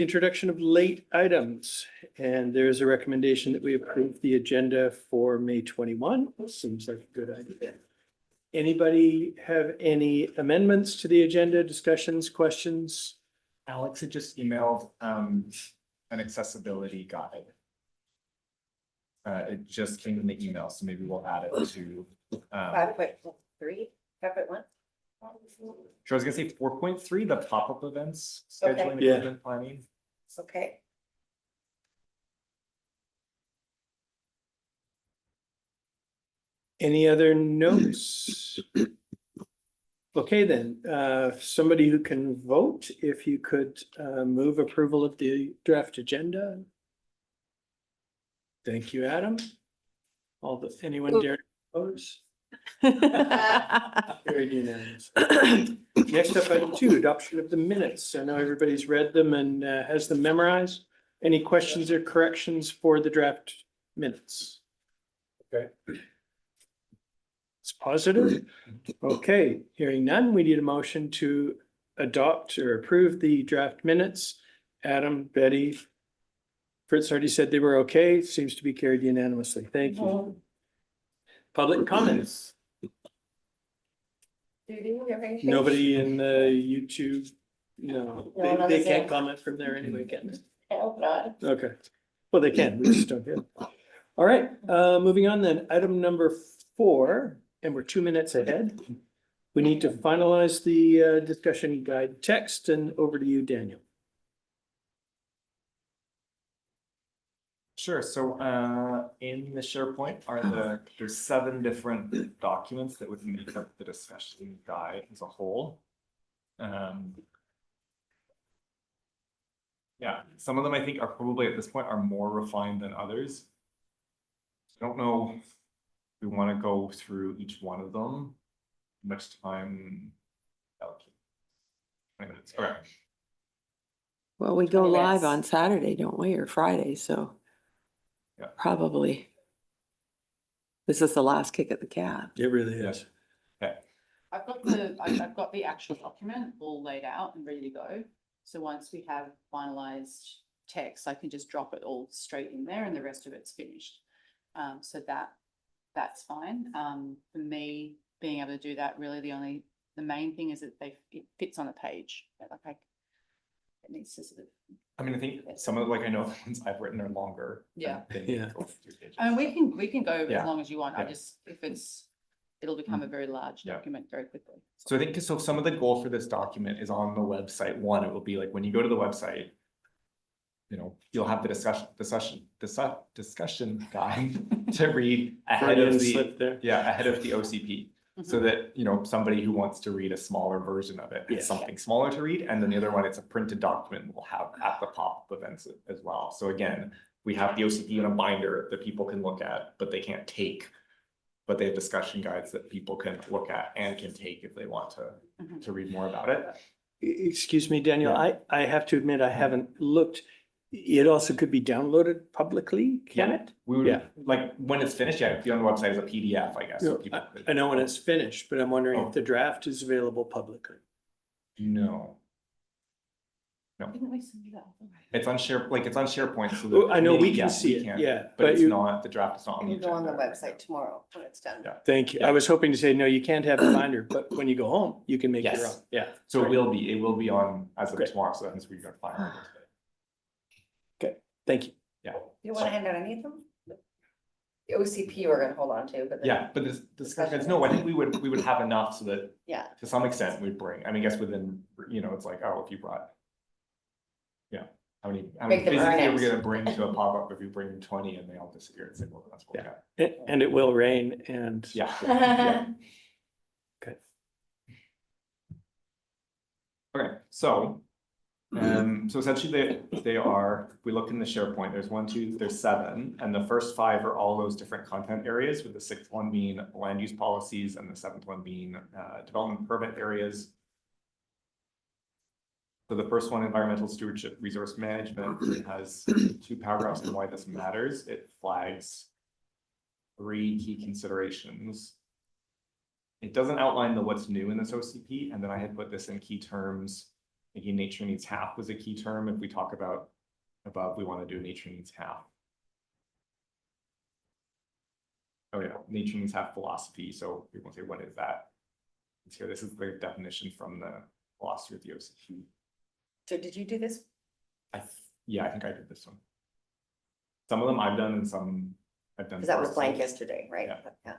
Introduction of late items, and there's a recommendation that we approve the agenda for May 21. Seems like a good idea. Anybody have any amendments to the agenda, discussions, questions? Alex had just emailed an accessibility guide. It just came in the email, so maybe we'll add it to 5.3, 5.1. Sure, I was gonna say 4.3, the pop-up events, Okay. scheduling, Yeah. equipment planning. Okay. Any other notes? Okay, then, somebody who can vote, if you could move approval of the draft agenda. Thank you, Adam. Anyone dare to oppose? Carried unanimous. Next up, item 2, adoption of the minutes. I know everybody's read them and has them memorized. Any questions or corrections for the draft minutes? Okay. It's positive. Okay, hearing none, we need a motion to adopt or approve the draft minutes. Adam, Betty, Fritz already said they were okay. Seems to be carried unanimously. Thank you. Public comments. Nobody in the YouTube, no, they can't comment from there anyway, can they? I hope not. Okay, well, they can, we just don't hear. All right, moving on then, item number 4, and we're 2 minutes ahead. We need to finalize the discussion guide text, and over to you, Daniel. Sure, so in the SharePoint there's 7 different documents that would make up the discussion guide as a whole. Yeah, some of them I think are probably at this point are more refined than others. I don't know if we want to go through each one of them. Much time allocate. 20 minutes. Okay. Well, we go 20 live minutes. on Saturday, don't we, or Friday, so. Yeah. Probably. This is the last kick at the can. It really is. Okay. I've got the actual document all laid out and ready to go. So once we have finalized text, I can just drop it all straight in there and the rest of it's finished. So that's fine. For me, being able to do that, really the main thing is that it fits on a page. Like it needs to sort of. I mean, I think some of I know the ones I've written are longer. Yeah. Yeah. I mean, we can go Yeah. as long as you want. Yeah. I just, it'll become a very large Yeah. document very quickly. So I think some of the goal for this document is on the website. One, it will be like when you go to the website, you'll have the discussion guide to read ahead of the OCP. So that, somebody who wants to read a smaller version of it, it's something smaller to read. And then the other one, it's a printed document we'll have at the pop-up events as well. So again, we have the OCP in a binder that people can look at, but they can't take. But they have discussion guides that people can look at and can take if they want to read more about it. Excuse me, Daniel, Yeah. I have to admit, I haven't looked. It also could be downloaded publicly, can it? We would, Yeah. like, when it's finished, it'd be on the website as a PDF, I guess. so people could- I know when it's finished, but I'm wondering Oh. if the draft is available publicly. No, Didn't we send you that? it's on SharePoint. So Oh, I know we yeah, can see it, can, yeah, But it's you- not, the draft is not on the You can go on the agenda. website tomorrow when it's done. Yeah. Thank you. I was hoping to say, no, you can't have a binder, but when you go home, you can make your Yes. own. Yeah. So it will be on as of Great. tomorrow, so that means we're gonna find out. Thank you. Yeah, You want to hand out any of them? The OCP we're gonna hold on to, but then. yeah, but this discussion, no, I think we would have enough so that Yeah, to some extent we'd bring, I mean, I guess within, it's like, oh, if you brought. Yeah, how many Make them visitors earn are we it. gonna bring to a pop-up if you bring 20 and they all disappear and say, well, that's what we got. And it will rain and. Yeah. yeah. Okay. Okay, so essentially they are, if we look in the SharePoint, there's 7, and the first 5 are all those different content areas, with the 6th one being land use policies and the 7th one being development permit areas. So the first one, environmental stewardship, resource management, it has 2 paragraphs on why this matters. It flags 3 key considerations. It doesn't outline what's new in this OCP, and then I had put this in key terms Again, nature needs half was a key term. If we talk about above, we want to do nature needs half. Oh yeah, nature needs half philosophy. So people say, what is that? It's here, this is the definition from the philosophy of the OCP. So did you do this? Yeah, I think I did this one. Some of them I've done and some I've done. Because that was first. blank yesterday, right? Yeah.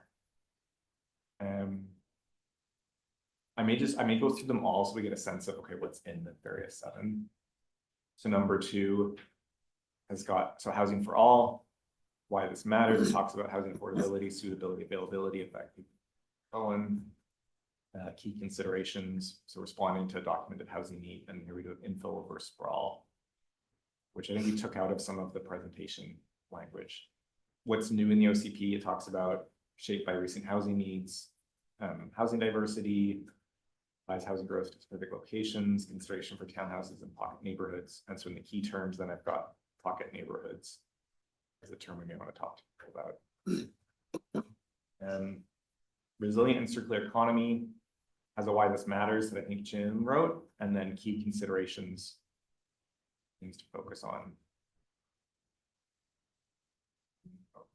I may go through them all so we get a sense of, okay, what's in the various 7. So number 2 has got, so housing for all, why this matters. It talks about housing affordability, suitability, availability, effective, key considerations. So responding to a documented housing need, and here we go, infill over sprawl, which I think we took out of some of the presentation language. What's new in the OCP, it talks about shaped by recent housing needs, housing diversity, applies housing growth to specific locations, consideration for townhouses and pocket neighborhoods. And so in the key terms, then I've got pocket neighborhoods as a term we may want to talk about. Resilient and circular economy has a why this matters that I think Jim wrote, and then key considerations, things to focus on.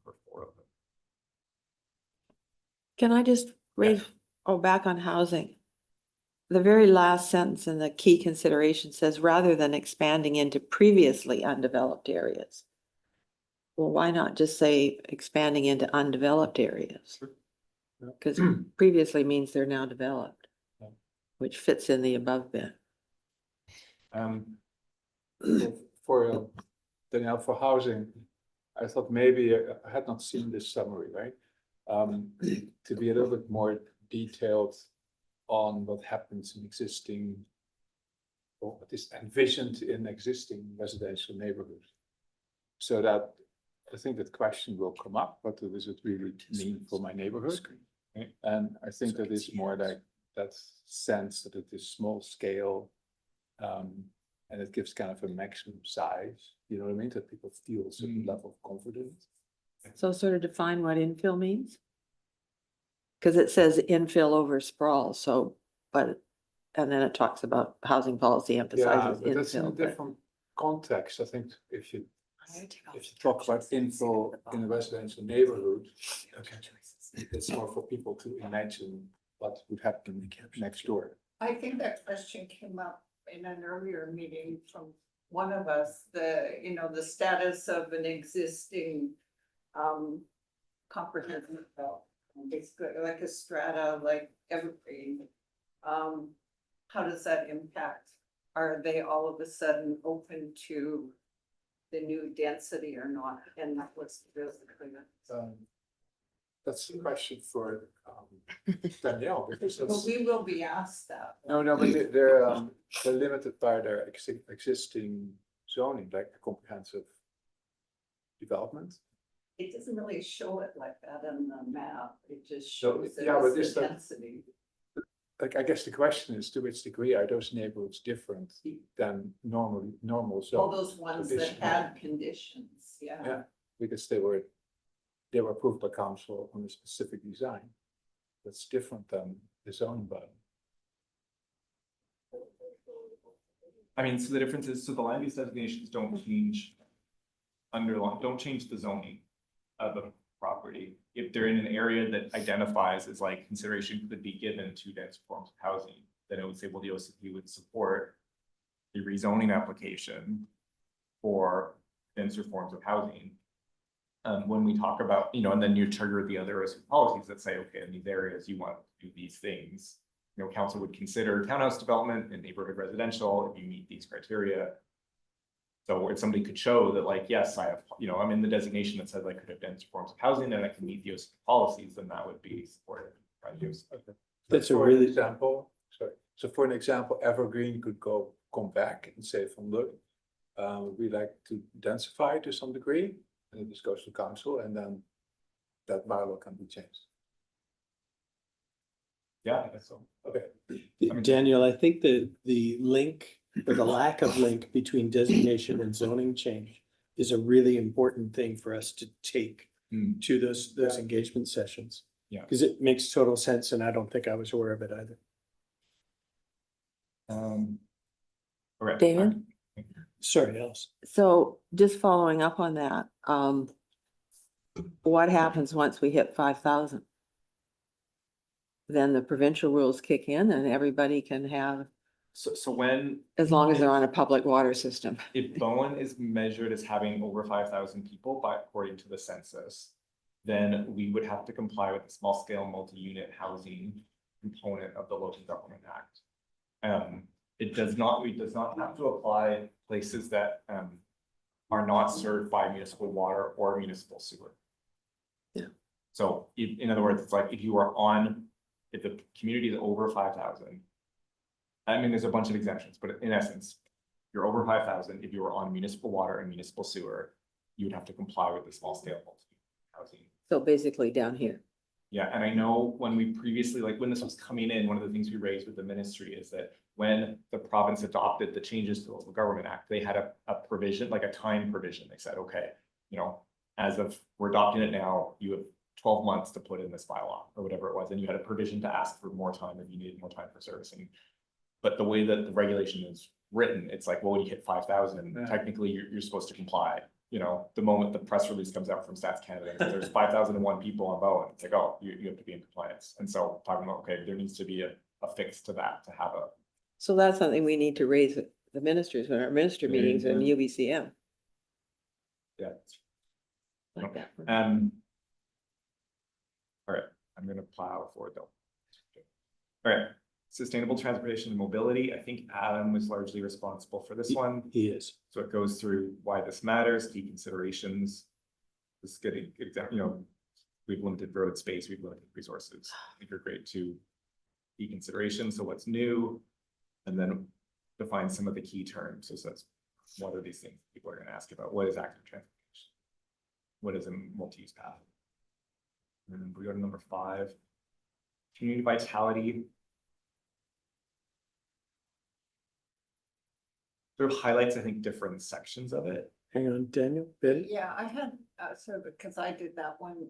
For 4 of them. Can I just raise, back on housing? The very last sentence in the key consideration says, rather than expanding into previously undeveloped areas. Well, why not just say expanding into undeveloped areas? Because previously means they're now developed, which fits in the above bit. For Danielle, for housing, I thought maybe I had not seen this summary, right? To be a little bit more detailed on what happens in existing, or what is envisioned in existing residential neighborhoods. So that I think that question will come up, what does it really mean for my neighborhood? And I think that is more like that sense that it is small scale, and it gives kind of a maximum size, you know what I mean? That people feel a certain level of confidence. So sort of define what infill means? Because it says infill over sprawl, so, and then it talks about housing policy emphasizes but that's in a infill. But different context. I think if you talk about infill in a residential neighborhood, it's more for people to imagine what would happen next door. I think that question came up in an earlier meeting from one of us, the status of an existing comprehensive development, basically like a strata, like evergreen. How does that impact? Are they all of a sudden open to the new density or not? And that was basically That's the question for Danielle, because But that's, we will be asked that. no, but they're limited by their existing zoning, like the comprehensive development. It doesn't really show it like that on the map. It just So, shows yeah, but it is as that- the density. Like, I guess the question is, to which degree are those neighborhoods different than normal All zone? those ones that traditional. had conditions, yeah. Yeah, because they were approved by council on a specific design. That's different than the zoning bylaw. I mean, so the difference is, so the land use designations don't change don't change the zoning of the property. If they're in an area that identifies as like consideration could be given to dense forms of housing, then it would say, well, the OCP would support a rezoning application for denser forms of housing. When we talk about, and then you trigger the other OCP policies that say, okay, in these areas, you want to do these things. Council would consider townhouse development and neighborhood residential if you meet these criteria. So if somebody could show that, like, yes, I have, I'm in the designation that says I could have denser forms of housing and I can meet the OCP policies, then that would be supported by the OCP. Okay. That's a For really- example, sorry. So for an example, Evergreen could come back and say, from look, we like to densify to some degree, and this goes to council, and then that bylaw can be changed. Yeah, I guess so. Okay. Daniel, I think the link or the lack of link between designation and zoning change is a really important thing for us to take to those engagement sessions. Yeah. Because it makes total sense, and I don't think I was aware of it either. Okay. David? Sorry, Alice. So just following up on that, what happens once we hit 5,000? Then the provincial rules kick in and everybody can have, So when, as long as they're on a public water system. if Bowen is measured as having over 5,000 people by according to the census, then we would have to comply with the small scale multi-unit housing component of the Local Government Act. It does not have to apply places that are not served by municipal water or municipal sewer. Yeah. So in other words, it's like if the community is over 5,000. I mean, there's a bunch of exemptions, but in essence, you're over 5,000, if you were on municipal water and municipal sewer, you would have to comply with the small scale housing. So basically down here. Yeah, and I know when we previously, like when this was coming in, one of the things we raised with the ministry is that when the province adopted the changes to the Local Government Act, they had a provision, like a time provision. They said, okay, as of, we're adopting it now, you have 12 months to put in this bylaw or whatever it was. And you had a provision to ask for more time if you needed more time for servicing. But the way that the regulation is written, it's like, well, when you hit 5,000, technically you're supposed to comply. The moment the press release comes out from Stats Canada, and says there's 5,001 people on Bowen, it's like, oh, you have to be in compliance. And so talking about, okay, there needs to be a fix to that to have a. So that's something we need to raise with the ministers when our minister meetings in UBCM. Yeah. Like that. All right, I'm gonna plow forward though. All right, sustainable transportation and mobility. I think Adam was largely responsible for this one. He is. So it goes through why this matters, key considerations. This is getting, we've limited road space, we've limited resources. I think you're great to key considerations. So what's new? And then define some of the key terms. So that's what are these things people are going to ask about? What is active transportation? What is a multi-use path? And then we go to number 5, community vitality. Sort of highlights, I think, different sections of it. Hang on, Daniel, Betty? Yeah, I had sort of, because I did that one,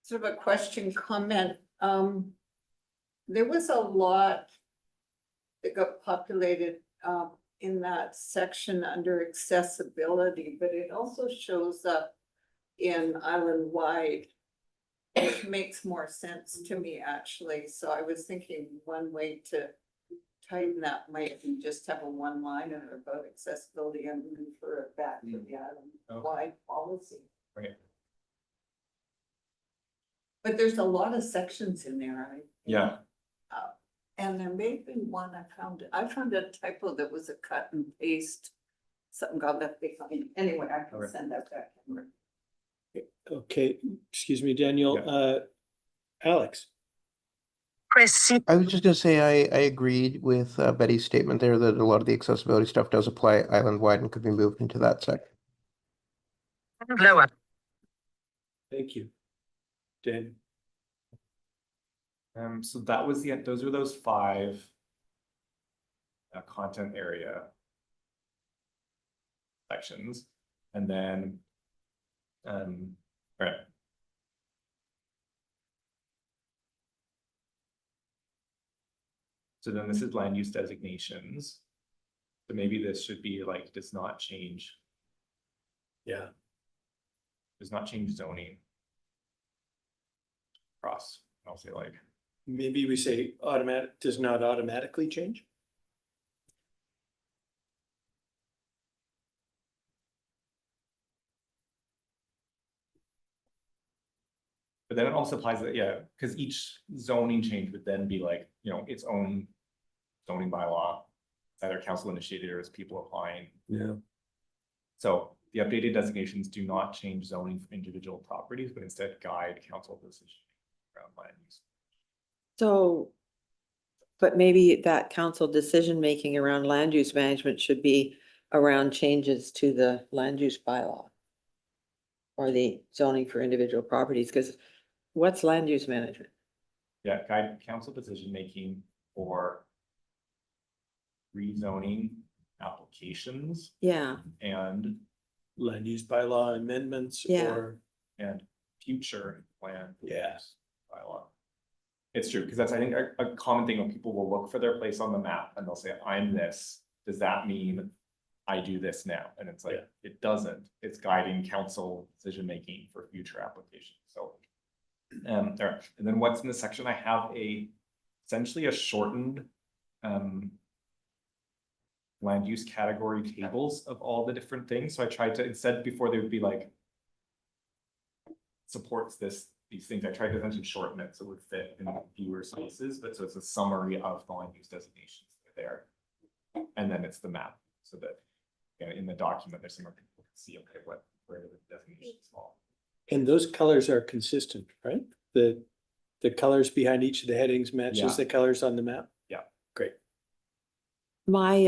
sort of a question comment. There was a lot that got populated in that section under accessibility, but it also shows up in island-wide, which makes more sense to me, actually. So I was thinking one way to tighten that might be just have a one-liner about accessibility and refer it back to the island-wide policy. Right. But there's a lot of sections in there, right? Yeah. And there may have been one I found a typo that was a cut and paste. Something got left behind. Anyway, I can Okay. send that back. Okay, excuse me, Daniel. Alex? I was just gonna say, I agreed with Betty's statement there that a lot of the accessibility stuff does apply island-wide and could be moved into that section. Thank you. Daniel? So that was those were those 5 content area sections. And then, all right. So then this is land use designations. So maybe this should be like, does not change zoning. Cross, I'll say like. Maybe we say does not automatically change? But then it also applies that, yeah, because each zoning change would then be like, its own zoning bylaw, either council initiated or as people applying. Yeah. So the updated designations do not change zoning for individual properties, but instead guide council decision around land use. So, but maybe that council decision-making around land use management should be around changes to the land use bylaw or the zoning for individual properties, because what's land use management? Yeah, guide council decision-making for rezoning applications Yeah, and Land use bylaw amendments Yeah. and future land Yeah. use bylaw. It's true, because that's, I think, a common thing when people will look for their place on the map and they'll say, I'm this. does that mean I do this now? And it's like, Yeah. it doesn't. It's guiding council decision-making for future applications, so. All right, and then what's in this section, I have essentially a shortened, land use category tables of all the different things. So I tried to, instead, before they would be like, supports these things, I tried to essentially shorten it so it would fit in fewer spaces, but so it's a summary of the land use designations that are there. And then it's the map, so that, you know, in the document, there's somewhere people can see, okay, where the definitions fall. And those colors are consistent, right? The colors behind each of the headings matches Yeah. the colors on the map? Yeah. Great. My,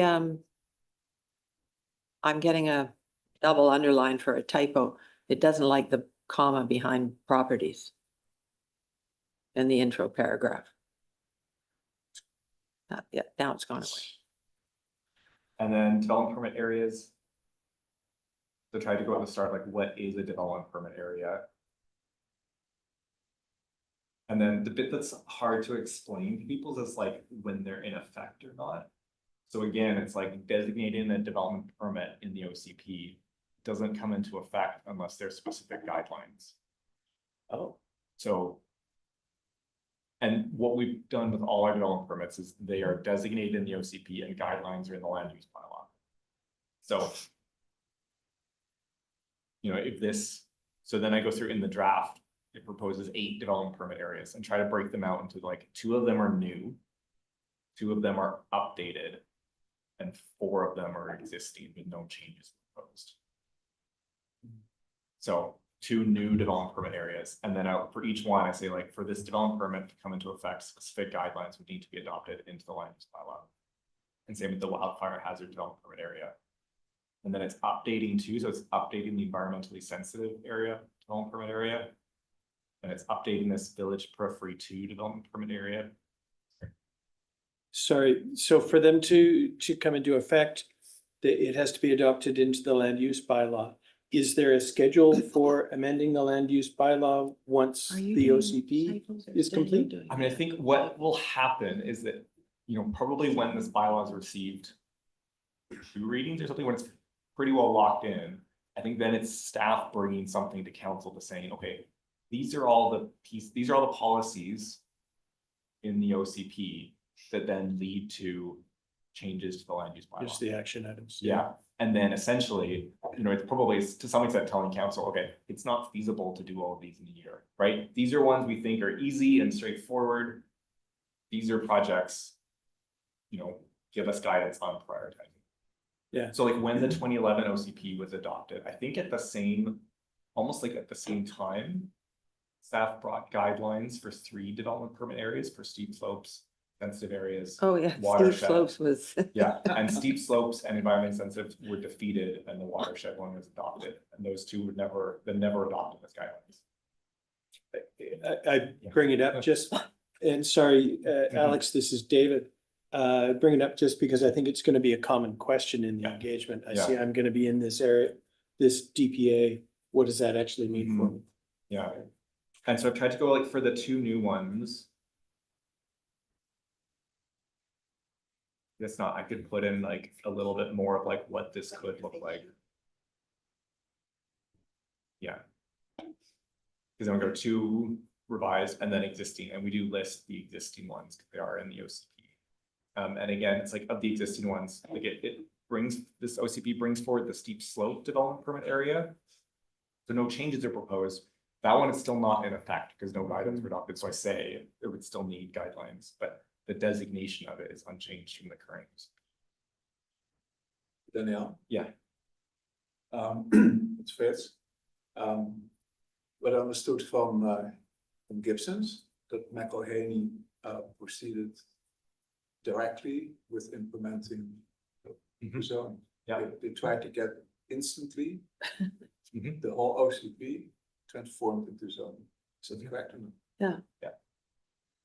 I'm getting a double underline for a typo. It doesn't like the comma behind properties in the intro paragraph. Yeah, now it's gone away. And then development permit areas. So try to go at the start, like what is a development permit area? And then the bit that's hard to explain to people is like when they're in effect or not. So again, it's like designating a development permit in the OCP doesn't come into effect unless there's specific guidelines. Oh, So. And what we've done with all our development permits is they are designated in the OCP and guidelines are in the land use bylaw. So. You know, if this, so then I go through in the draft, it proposes 8 development permit areas and try to break them out into like 2 of them are new. 2 of them are updated. And 4 of them are existing with no changes proposed. So 2 new development permit areas, and then for each one, I say like, for this development permit to come into effect, specific guidelines would need to be adopted into the land use bylaw. And same with the wildfire hazard development permit area. And then it's updating too, so it's updating the environmentally sensitive area, development permit area. And it's updating this village periphery 2 development permit area. sorry. So for them to come into effect, it has to be adopted into the land use bylaw. Is there a schedule for amending the land use bylaw once Are you the doing OCP typos or is still you complete? doing I mean, I it? think what will happen is that, you know, probably when this bylaw is received 2 readings or something, when it's pretty well locked in, I think then it's staff bringing something to council to saying, okay, these are all the policies in the OCP that then lead to changes to the land use bylaw. Just the action items. Yeah, and then essentially, you know, it's probably to some extent telling council, okay, it's not feasible to do all of these in a year, right? These are ones we think are easy and straightforward. These are projects, you know, give us guidance on prioritizing. Yeah. So like when the 2011 OCP was adopted, I think at the same, almost like at the same time, staff brought guidelines for 3 development permit areas for steep slopes, sensitive areas. Oh, yeah, steep watershed. slopes was. Yeah, and steep slopes and environment sensitive were defeated and the watershed one was adopted. And those 2 would never adopted as guidelines. I bring it up just, and sorry, Alex, this is David. Bring it up just because I think it's going to be a common question in the Yeah. engagement. I Yeah. see I'm going to be in this area, this DPA. What does that actually mean for me? Yeah. And so I've tried to go like for the 2 new ones. It's not, I could put in like a little bit more of like what this could look like. Yeah. Because then we go 2 revised and then existing, and we do list the existing ones because they are in the OCP. And again, it's like of the existing ones, like it brings, this OCP brings forward the steep slope development permit area. So no changes are proposed. That one is still not in effect because no guidance were adopted. So I say it would still need guidelines, but the designation of it is unchanged from the current. Danielle? Yeah. It's Fitz. What I understood from Gibson's, that McElhaney proceeded directly with implementing the zone. Yeah. They tried to get instantly Mhm. the whole OCP transformed into zone. Is that correct or not? Yeah. Yeah.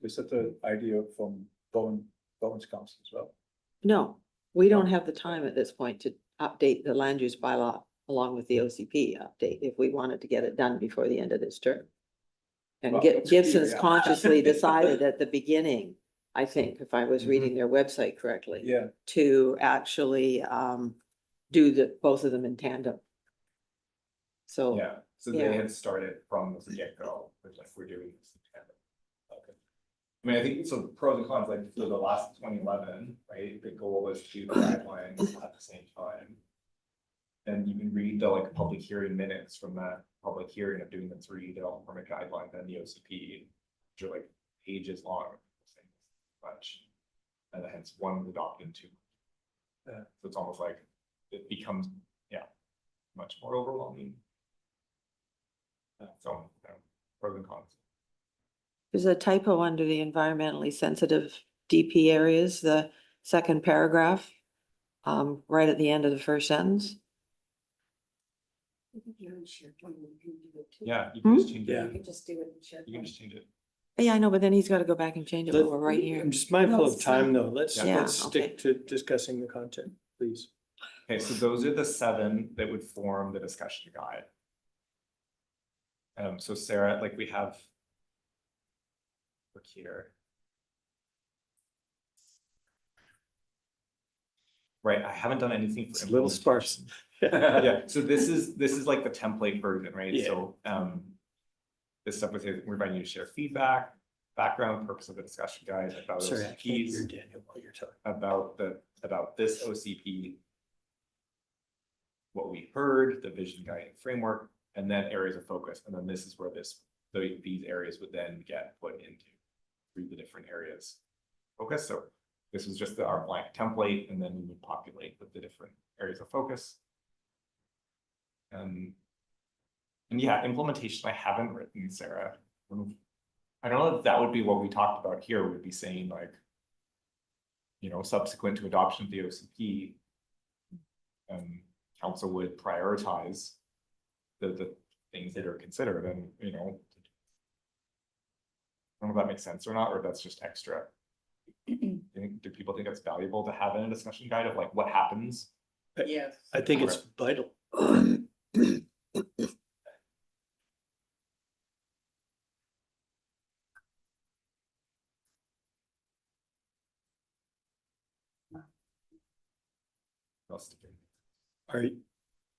Is that the idea from Bowen's council as well? No, we don't have the time at this point to update the land use bylaw along with the OCP update if we wanted to get it done before the end of this term. And Well, that's Gibson's clear, yeah. consciously decided at the beginning I think, if I was reading their website correctly. Yeah. To actually do both of them in tandem. So. Yeah, so Yeah. they had started from the get-go, with like, we're doing this in tandem. Okay. I mean, I think, so the pros and cons, like, for the last 2011, right, the goal was to do the guidelines at the same time. And you can read the like public hearing minutes from that public hearing of doing the 3 development permit guidelines and the OCP, which are like pages long. Much, and hence one was adopted and 2. So it's almost like it becomes, yeah, much more overwhelming. So, pros and cons. There's a typo under the environmentally sensitive DP areas, the second paragraph, right at the end of the first sentence. Yeah, you can just change Yeah. it. You could just do it in SharePoint. You can just change it. Yeah, I know, but then he's got to go back and change it while we're right here. I'm just mindful of time, though. Let's Yeah, stick to discussing the content, please. Okay, so those are the 7 that would form the discussion guide. So Sarah, like we have. Look here. Right, I haven't done anything for It's a little sparse. Yeah, so this is like the template version, right? Yeah. So this stuff would say we're inviting you to share feedback, background, purpose of the discussion guide about Sorry, I can't hear OCPs, Daniel while you're talking. about this OCP, what we heard, the vision guiding framework, and then areas of focus. And then this is where these areas would then get put into through the different areas. Focus. So this was just our blank template, and then we would populate with the different areas of focus. And yeah, implementation I haven't written, Sarah. I don't know if that would be what we talked about here, would be saying like, subsequent to adoption of the OCP, council would prioritize the things that are considered, and I don't know if that makes sense or not, or that's just extra. Do people think it's valuable to have in a discussion guide of like what happens? Yes. I think it's vital.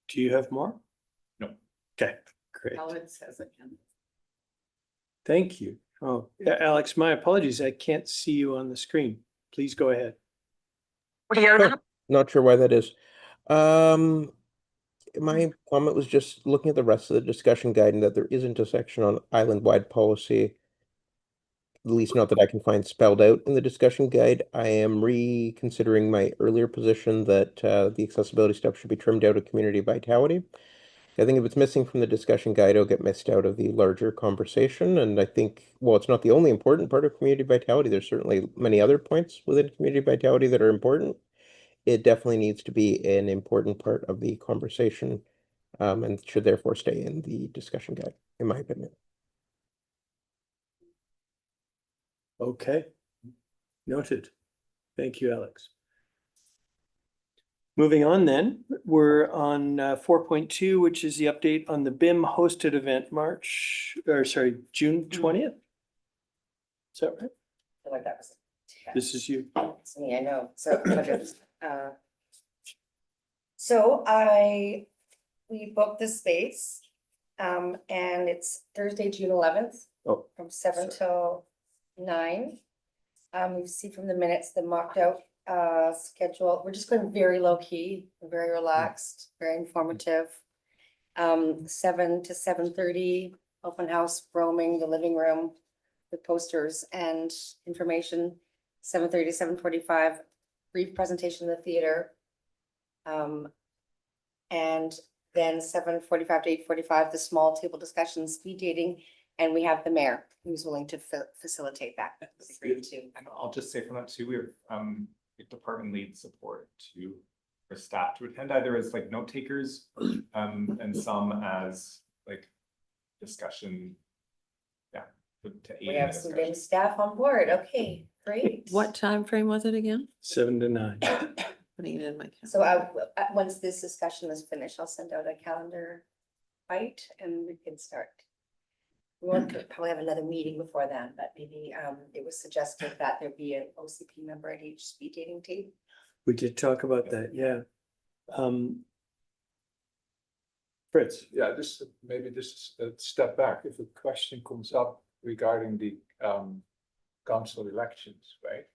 Do you have more? No. Okay, great. Alex has again. Thank you. Oh, yeah, Alex, my apologies. I can't see you on the screen. Please go ahead. Not sure why that is. My comment was just looking at the rest of the discussion guide and that there isn't a section on island-wide policy. At least not that I can find spelled out in the discussion guide. I am reconsidering my earlier position that the accessibility stuff should be trimmed out of community vitality. I think if it's missing from the discussion guide, it'll get missed out of the larger conversation. And I think, well, it's not the only important part of community vitality. There's certainly many other points within community vitality that are important. It definitely needs to be an important part of the conversation, and should therefore stay in the discussion guide, in my opinion. Okay. Noted. Thank you, Alex. Moving on then, we're on 4.2, which is the update on the BIM hosted event June 20th. Is that right? I feel like that was. This is you. It's me, I know, so. So we booked the space, and it's Thursday, June 11th. Oh, From 7 till 9. You see from the minutes, the mocked out schedule. We're just going very low key, very relaxed, very informative. 7 to 7:30, open house, roaming the living room with posters and information. 7:30 to 7:45, brief presentation in the theater. And then 7:45 to 8:45, the small table discussion, speed dating, and we have the mayor who's willing to facilitate that. Agreed to. And I'll just say from that too, we have department lead support for staff to attend either as like note takers, and some as like discussion. Yeah. To aid We in have the some discussion. BIM staff on board. Okay, great. What time frame was it again? 7 to 9. Putting it in my calendar. So once this discussion is finished, I'll send out a calendar invite and we can start. could probably have another meeting before then, but maybe, it was suggested that there be an OCP member at each speed dating team. We did talk about that, yeah. Fritz, Yeah, maybe this is a step back. If a question comes up regarding the council elections, right?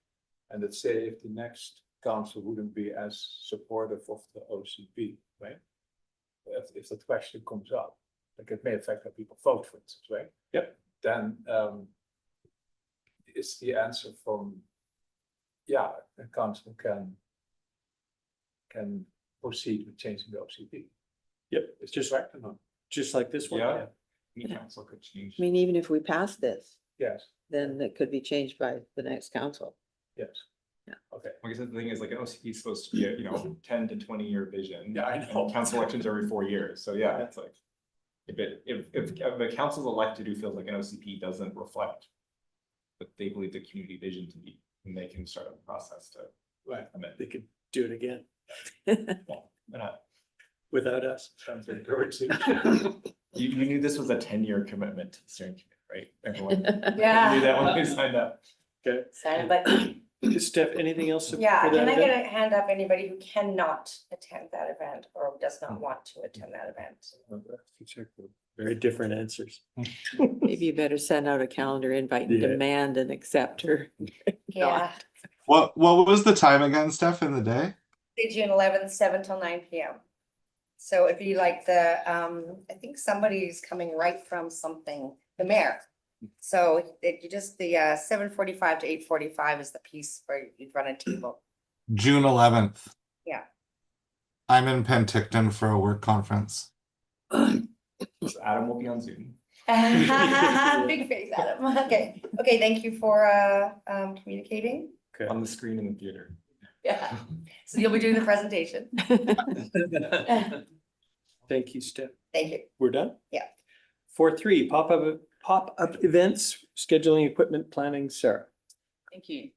And let's say if the next council wouldn't be as supportive of the OCP, right? If that question comes up, like it may affect how people vote, for instance, right? Yep. Then is the answer from, yeah, the council can proceed with changing the OCP. yep, It's just right or not? just like this one, Yeah. yeah. Any council could change. I mean, even if we pass this, Yes, then it could be changed by the next council. yes. Yeah. Okay. Like I said, the thing is, like, an OCP is supposed to be a, 10 to 20-year vision. Yeah, I know. And council elections every 4 years, so yeah, it's like. If the council's elected who feels like an OCP doesn't reflect what they believe the community vision to be, then they can start a process to Right. amend. They could do it again Well, why not? without us. Sounds encouraging. You knew this was a 10-year commitment to the steering committee, right? Everyone knew Yeah. that when they signed up. Okay, Sign, but Steph, anything else? for yeah, that can I event? get a hand up anybody who cannot attend that event or does not want to attend that event? Very different answers. Maybe you better send out a calendar invite and Yeah. demand and accept her. Yeah, What was the time again, Steph, in the day? Say June 11th, 7 till 9 PM. So it'd be like I think somebody's coming right from something, the mayor. So you just, the 7:45 to 8:45 is the piece where you'd run a table. June 11th. Yeah. I'm in Penticton for a work conference. So Adam will be on Zoom. Big face, Adam. Okay, thank you for communicating. Okay. On the screen in the theater. Yeah, so you'll be doing the presentation. Thank you, Steph. Thank you. We're done? Yeah. 4.3, pop-up events, scheduling, equipment planning, Sarah. Thank you.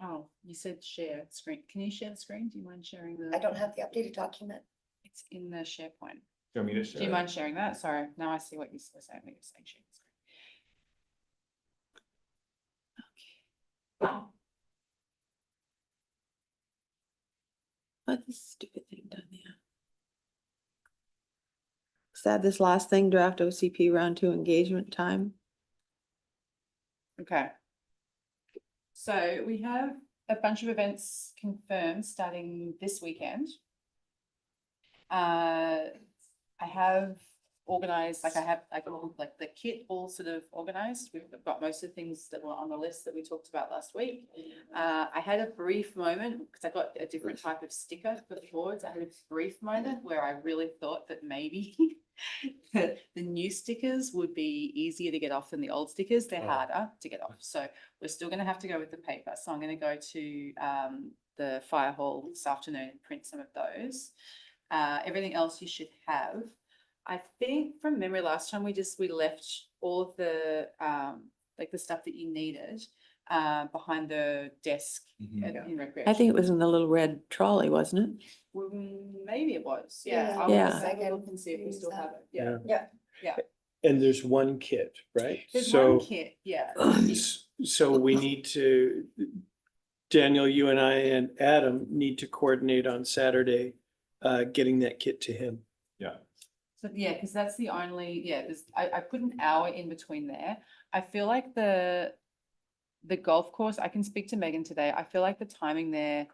Oh, you said share screen. Can you share the screen? Do you mind sharing the? I don't have the updated document. It's in the SharePoint. Do you want me to share? Do you it? mind sharing that? Sorry, now I see what you were saying. You're saying share the screen. Okay. What's this stupid thing done there? Is that this last thing, draft OCP round 2 engagement time? Okay. So we have a bunch of events confirmed starting this weekend. I have organized, I have all like the kit all sort of organized. We've got most of the things that were on the list that we talked about last week. I had a brief moment because I got a different type of sticker for the boards. I had a brief moment where I really thought that maybe the new stickers would be easier to get off than the old stickers. They're harder to get off. So we're still going to have to go with the paper. So I'm going to go to the fire hall this afternoon and print some of those. Everything else you should have. I think from memory last time we left all of the like the stuff that you needed behind the desk in recreation. I think it was in the little red trolley, wasn't it? Well, maybe it was. Yeah. Yeah. I'll Yeah. have a look and see if we still have it. Yeah. And there's one kit, right? There's So, one kit. Yeah. so we need to, Daniel, you and I and Adam need to coordinate on Saturday, getting that kit to him. Yeah. So yeah, because that's the only, I put an hour in between there. I feel like the golf course, I can speak to Megan today. I feel like the timing there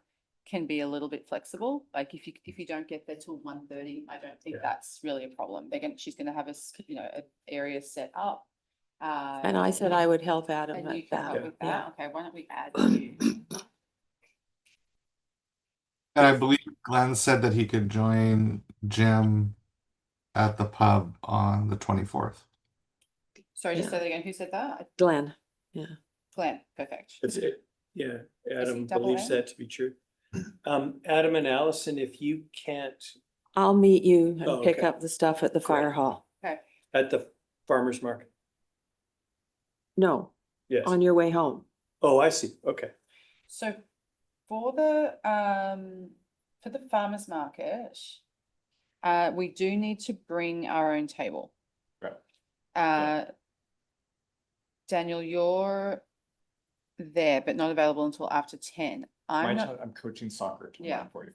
can be a little bit flexible. Like if you don't get there till 1:30, I don't think that's really a problem. She's gonna have an area set up. And I said I would help Adam And you at can help that. with Yeah. that. Okay, why don't we add you? And I believe Glenn said that he could join Jim at the pub on the 24th. Sorry, just Yeah. say that again. Who said that? Glenn, Glenn, perfect. That's it. Yeah, Adam double believes A? that to be true. Adam and Allison, if you can't, I'll meet you Oh, and pick okay. up the stuff at the fire hall. at the farmer's market. No, Yes. on your way home. Oh, I see. Okay. So for the farmers market, we do need to bring our own table. Right. Daniel, you're there, but not available until after 10. I'm coaching soccer till Yeah. 9:45.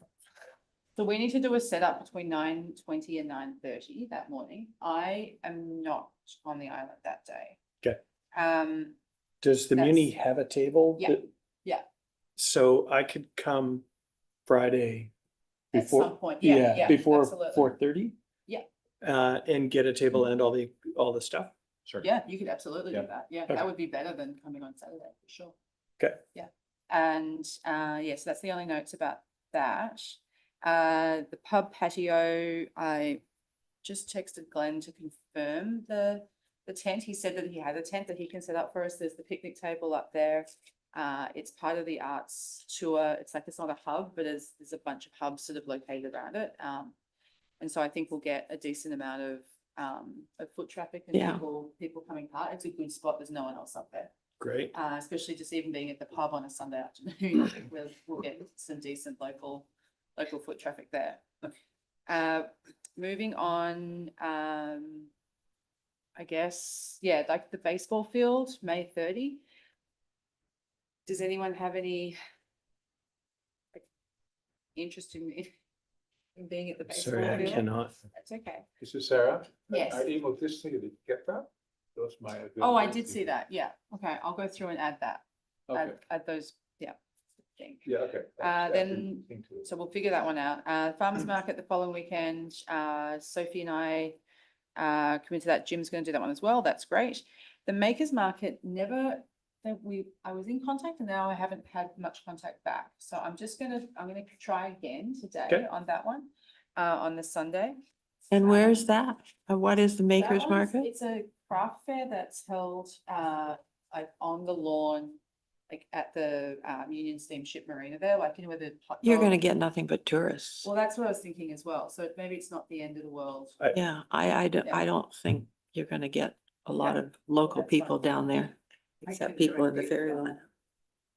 So we need to do a setup between 9:20 and 9:30 that morning. I am not on the island that day. Okay. Um, Does the Muni That's- have a table? Yeah. Yeah. So I could come Friday At before. some point, yeah, Before absolutely. 4:30? Yeah. And get a table and all the stuff? Sure. Yeah, you could absolutely do Yeah. that. Yeah, Okay. that would be better than coming on Saturday for sure. Okay. Yeah. And yes, that's the only notes about that. The pub patio, I just texted Glenn to confirm the tent. He said that he had a tent that he can set up for us. There's the picnic table up there. It's part of the arts tour. It's like, it's not a hub, but there's a bunch of hubs sort of located around it. And so I think we'll get a decent amount of foot traffic and Yeah. people coming part. It's a good spot. There's no one else up there. Great. Especially just even being at the pub on a Sunday afternoon, I think we'll get some decent local foot traffic there. Moving on, I guess, yeah, like the baseball field, May 30. Does anyone have any interest in being at the baseball Sorry, I field? cannot. That's okay. This is Sarah. Yes. I emailed this to you. Did you get that? That was my. Oh, I did availability. see that. Yeah. Okay. I'll go through and add that. Okay, Add those. Yeah. Thing. yeah, okay. Then- So we'll figure that one out. Farmers market the following weekend. Sophie and I committed to that. Jim's going to do that one as well. That's great. The makers market I was in contact and now I haven't had much contact back. So I'm gonna try again today Okay. on that one, on the Sunday. And where's that? What is the That Makers one's- Market? It's a craft fair that's held like on the lawn, like at the Union Steamship Marina there, like, where the hot You're gonna dog- get nothing but tourists. Well, that's what I was thinking as well. So maybe it's not the end of the world. Yeah, I Yeah. don't think you're gonna get a lot of local That's people fine. down there, I except can people in join the you. ferry line.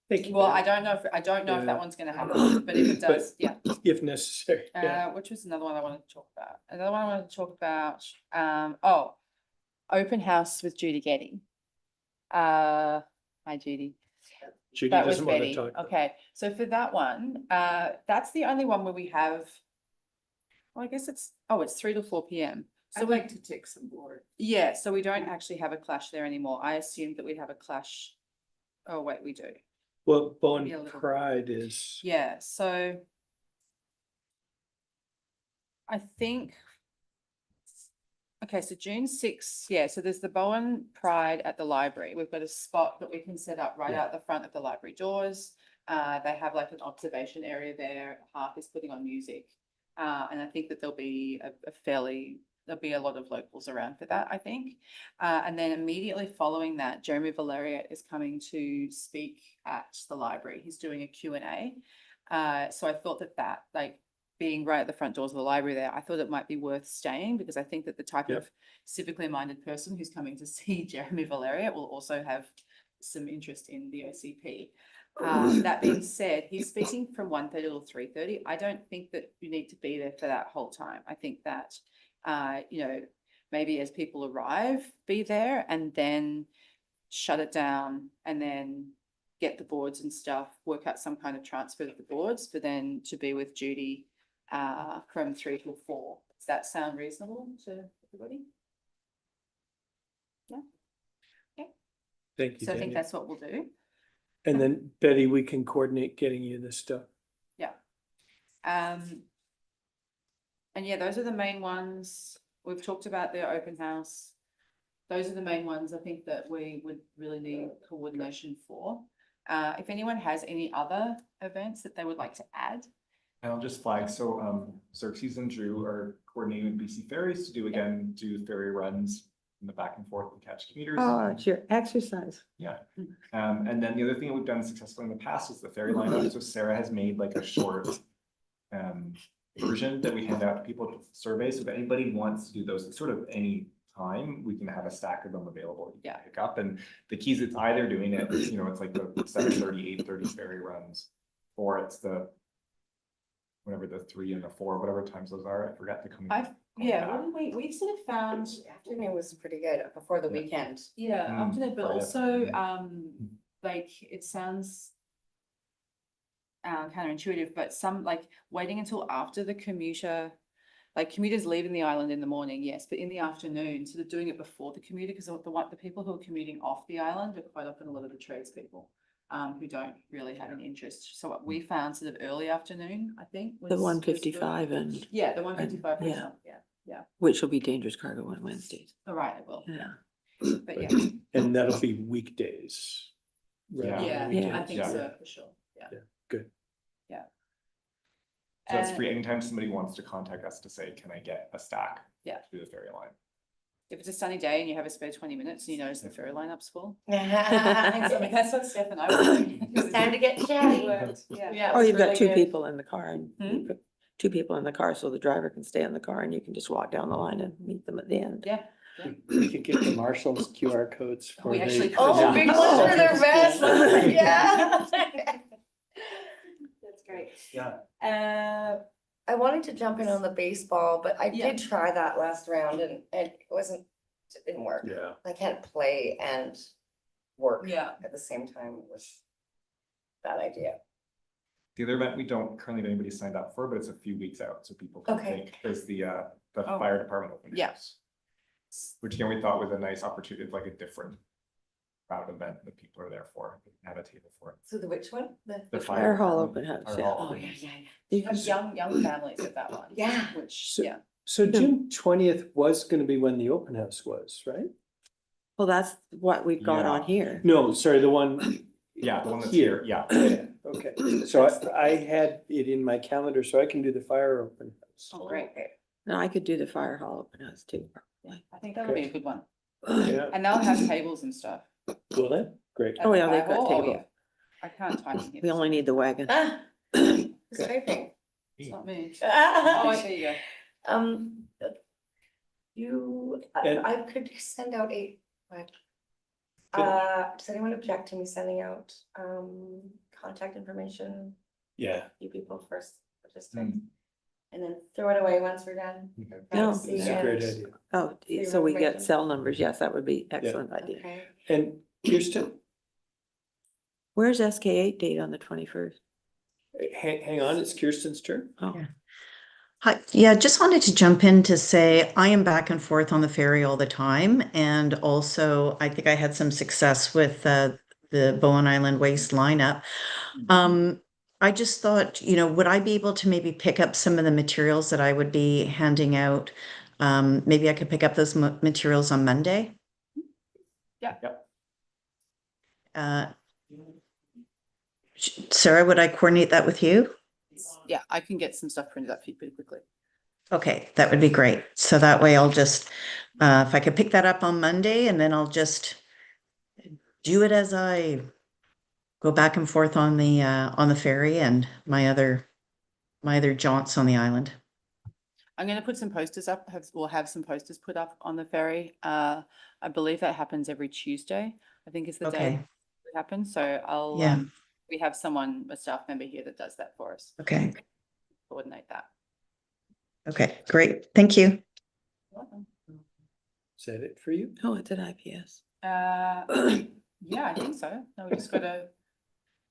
Thank you. Well, I don't know if Yeah. that one's gonna happen, but if it does, yeah. If necessary, yeah. Which was another one I wanted to talk about. Another one I wanted to talk about, open house with Judy Getty. Hi, Judy. Judy That was doesn't want to Betty. talk. Okay, so for that one, that's the only one where we have, well, I guess it's 3 to 4 p.m. So I'd like to take some board. yeah, so we don't actually have a clash there anymore. I assumed that we'd have a clash. Oh, wait, we do. Well, Maybe a Bowen little. Pride is, Yeah, so I think, okay, so June 6th, yeah, so there's the Bowen Pride at the library. We've got a spot that we can set up right Yeah. out the front of the library doors. They have like an observation area there. Harp is putting on music. And I think that there'll be there'll be a lot of locals around for that, I think. And then immediately following that, Jeremy Valeriat is coming to speak at the library. He's doing a Q&A. So I thought that like being right at the front doors of the library there, I thought it might be worth staying because I think that the type Yep. of civically minded person who's coming to see Jeremy Valeriat will also have some interest in the OCP. That being said, he's speaking from 1:30 to 3:30. I don't think that you need to be there for that whole time. I think that, maybe as people arrive, be there and then shut it down and then get the boards and stuff, work out some kind of transfer of the boards, but then to be with Judy from 3 till 4. Does that sound reasonable to everybody? thank you, So I think Daniel. that's what we'll do. And then Betty, we can coordinate getting you this stuff. Yeah. And yeah, those are the main ones. We've talked about the open house. Those are the main ones I think that we would really need coordination for. If anyone has any other events that they would like to add. And I'll just flag, so Xerxes and Drew are coordinating with BC Ferries to do ferry runs in the back and forth and catch commuters. Oh, it's your exercise. Yeah. And then the other thing that we've done successfully in the past is the ferry lineup. So Sarah has made like a short version that we hand out to people to survey. So if anybody wants to do those at sort of any time, we can have a stack of them available. You can pick up. And the keys, it's either doing it, it's like the 7:30, 8:30 ferry runs, or it's the whatever the 3 and the 4, whatever times those are, I forget the coming. Yeah, what did we sort of found, Afternoon was pretty good before the weekend. yeah, Mm, afternoon, but Friday also, afternoon. like, it sounds counterintuitive, but some, like, waiting until after the commuter, like, commuters leaving the island in the morning, yes, but in the afternoon, sort of doing it before the commuter, because the people who are commuting off the island are quite often a lot of the tradespeople, who don't really have an interest. So what we found sort of early afternoon, I think. The was good. 155 and Yeah, the 155, yeah. yeah, which will be dangerous cargo on Wednesdays. all right, it will, Yeah. yeah, but yeah. And that'll be weekdays. rather than Yeah, I weekends. think so, for sure, yeah. Yeah, good. Yeah. So that's And free anytime somebody wants to contact us to say, can I get a stack? Yeah. Through the ferry line. if it's a sunny day and you have a spare 20 minutes and you notice the ferry lineup's full. I It's mean, that's what Steph and I were doing. time to get chatty. Yeah. Or it's you've got really two good. people in the car and Hmm? you put 2 people in the car so the driver can stay in the car and you can just walk down the line and meet them at the end. Yeah. We could get the marshals QR codes for We the. actually could. Oh, Yeah. big ones for their vests. Yeah. That's great. I wanted to jump in on the baseball, but I Yeah. did try that last round and it didn't work. Yeah. I can't play and work Yeah. at the same time. It was a bad idea. The other event we don't currently have anybody signed up for, but it's a few weeks out, so people can Okay. think, is the Oh. fire department open Yeah. house. Which again, we thought was a nice opportunity, like a different crowd event that people are there for, have a table for it. So the which one? The Fire hall department, open house, fire yeah. hall Oh, open yeah, house. yeah, yeah. You have young families at that one. Yeah. Which, So- yeah. So June 20th was gonna be when the open house was, right? Well, that's what we've got on Yeah. here. No, sorry, the one. Yeah, the one that's here, yeah. Yeah, okay, so I had it in my calendar, so I can do the fire open house. Oh, great. No, I could do the fire hall open house too, probably. I think that'll be a good one. Yeah, And they'll have tables and stuff. will it? Great. at Oh, the yeah, they've fire got hall. Oh, table. yeah. I can't type in here. We only need the wagon. Ah, who's typing? It's not me. Oh, Oh, there you go. And- I could send out a, what? Good. Does anyone object to me sending out, contact information, Yeah, you people first participate? Mm. And then throw it away once we're done? Okay. No, Privacy it's a great and- idea. Oh, your so we get information. cell numbers. Yes, that would be excellent idea. Okay. And Kirsten, Where's SK8 date on the 21st? hang on, it's Kirsten's turn. Oh, Yeah. Hi, yeah, just wanted to jump in to say I am back and forth on the ferry all the time. And also, I think I had some success with the Bowen Island Waste lineup. I just thought, would I be able to maybe pick up some of the materials that I would be handing out? Maybe I could pick up those materials on Monday. Yeah. Yep. Sarah, would I coordinate that with you? Yeah, I can get some stuff printed up for you pretty quickly. Okay, that would be great. So that way I'll just, if I could pick that up on Monday and then I'll just do it as I go back and forth on the ferry and my other jaunts on the island. I'm going to put some posters up. We'll have some posters put up on the ferry. I believe that happens every Tuesday. I think is the day Okay, it happens. So I'll. Yeah. We have a staff member here that does that for us. okay, Coordinate that. okay, great. Thank you. Is that it for you? oh, it's at IPS. Yeah, I think so. No, we just got to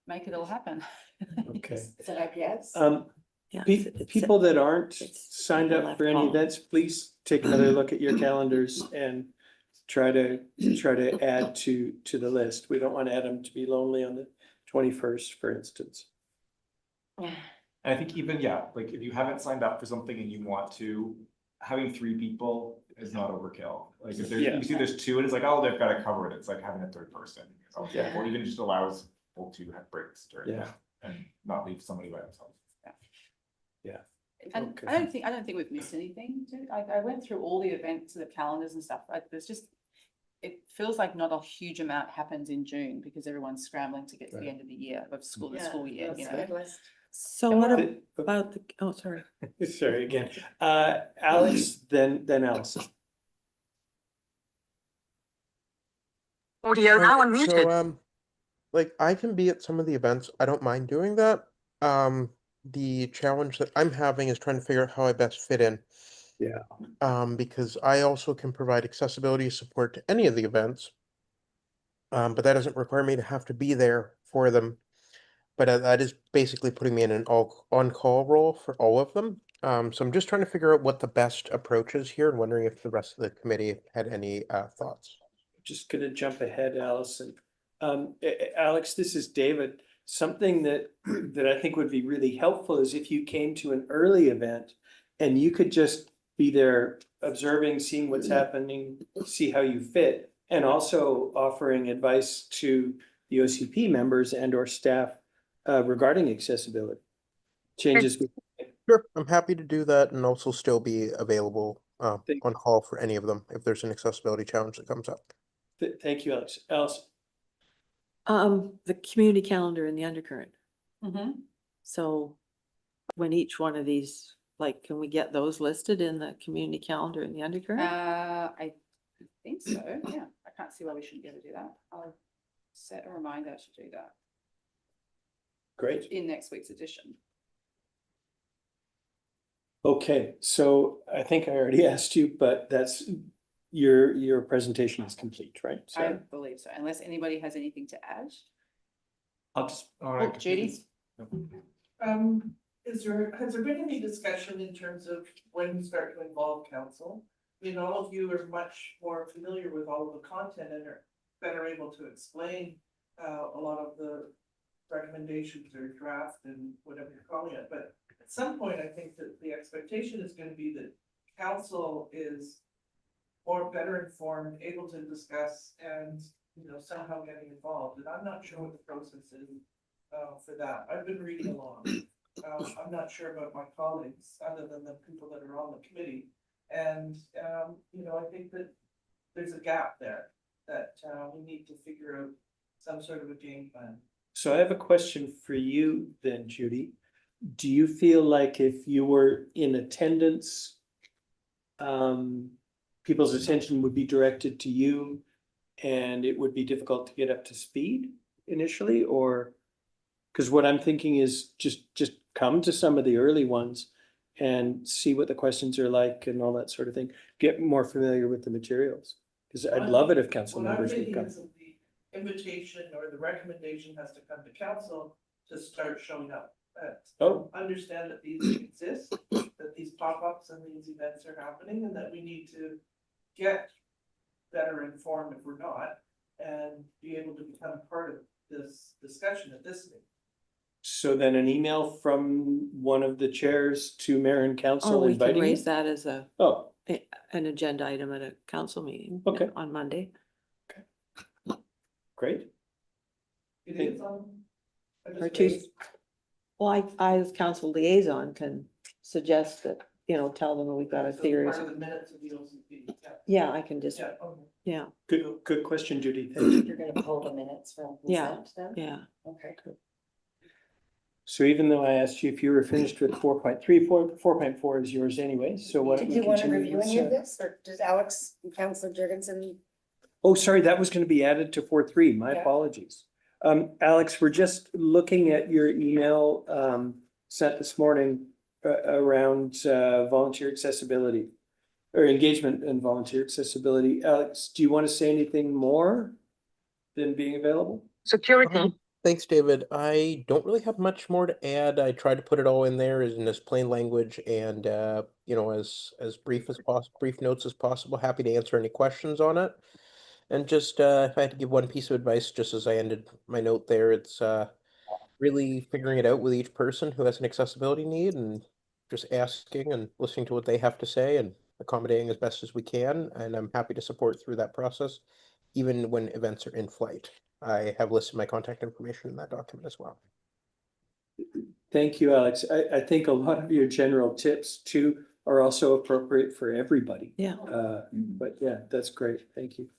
make it all happen. Okay. Is it IPS? Yeah. People that aren't it's signed the up left for any column. events, please take another look at your calendars and try to add to the list. We don't want Adam to be lonely on the 21st, for instance. And I think even, yeah, like if you haven't signed up for something and you want to, having 3 people is not overkill. Like if there's, Yeah. you see there's 2 and it's like, oh, they've got it covered. It's like having a 3rd person. Yeah. Or even just allows people to have breaks during Yeah. that and not leave somebody by themselves. And Okay. I don't think we've missed anything. I went through all the events, the calendars and stuff. It feels like not a huge amount happens in June because everyone's scrambling to get to the end of the year of school, the school year, That's you a know. good list. So And what what- about oh, sorry. Sorry again. Alex, then Allison. Audio now unmuted. So, like I can be at some of the events. I don't mind doing that. the challenge that I'm having is trying to figure out how I best fit in. Yeah. Because I also can provide accessibility support to any of the events. But that doesn't require me to have to be there for them. But that is basically putting me in an on-call role for all of them. So I'm just trying to figure out what the best approach is here and wondering if the rest of the committee had any thoughts. Just gonna jump ahead, Allison. Alex, this is David. Something that that I think would be really helpful is if you came to an early event and you could just be there observing, seeing what's happening, see how you fit, and also offering advice to the OCP members and or staff regarding accessibility. Changes. Sure, I'm happy to do that and also still be available Thank- on call for any of them if there's an accessibility challenge that comes up. Thank you, Alex. Allison. The community calendar and the undercurrent. Mm-hmm. So when each one of these, like, can we get those listed in the community calendar and the undercurrent? I think so, yeah. I can't see why we shouldn't be able to do that. I'll set a reminder to do that Great. in next week's edition. Okay, so I think I already asked you, but that's your presentation is complete, right? I So believe so, unless anybody has anything to add. I'll just. Oh, Judy? Has there been any discussion in terms of when you start to involve council? I mean, all of you are much more familiar with all of the content and are better able to explain a lot of the recommendations or draft and whatever you're calling it, but at some point, I think that the expectation is going to be that council is more better informed, able to discuss and, you know, somehow getting involved. And I'm not sure what the process is for that. I've been reading along. I'm not sure about my colleagues, other than the people that are on the committee. And, you know, I think that there's a gap there that we need to figure out some sort of a game plan. so I have a question for you then, Judy. Do you feel like if you were in attendance, people's attention would be directed to you and it would be difficult to get up to speed initially, or? Because what I'm thinking is just come to some of the early ones and see what the questions are like and all that sort of thing. Get more familiar with the materials. Because I'd love it if council What I'm members would thinking come. is that the invitation or the recommendation has to come to council to start showing up. Oh, Understand that these exist, that these pop-ups and these events are happening, and that we need to get better informed if we're not, and be able to become part of this discussion at this meeting. so then an email from one of the chairs to mayor and Or council we can inviting raise you? that as Oh, an agenda item at a council meeting. Okay. On Monday. great. It is on. I Or just two. raised- Well, I as council liaison can suggest that, you know, tell them that we've got a so series. Part of the minutes of the OCP, yeah. Yeah, I can just, Yeah, okay. yeah, Good question, Judy. Thank you. You're gonna pull the minutes from Yeah. consent then? yeah. Okay. So even though I asked you if you were finished with 4.3, 4.4 is yours anyway, so why don't Did we you want to continue review with, any of this, or does Alex, Councillor Jurgensen? Oh, sorry, that was gonna be added to 4.3, my Yeah. apologies. Alex, we're just looking at your email, sent this morning, around, volunteer accessibility. Or engagement and volunteer accessibility. Alex, do you want to say anything more than being available? Thanks, David. I don't really have much more to add. I tried to put it all in there in as plain language and you know, as brief as possible, brief notes as possible. Happy to answer any questions on it. And just if I had to give one piece of advice, just as I ended my note there, it's really figuring it out with each person who has an accessibility need and just asking and listening to what they have to say and accommodating as best as we can. And I'm happy to support through that process, even when events are in flight. I have listed my contact information in that document as well. Thank you, Alex. I think a lot of your general tips too are also appropriate for everybody. Yeah. But yeah, that's great. Thank you.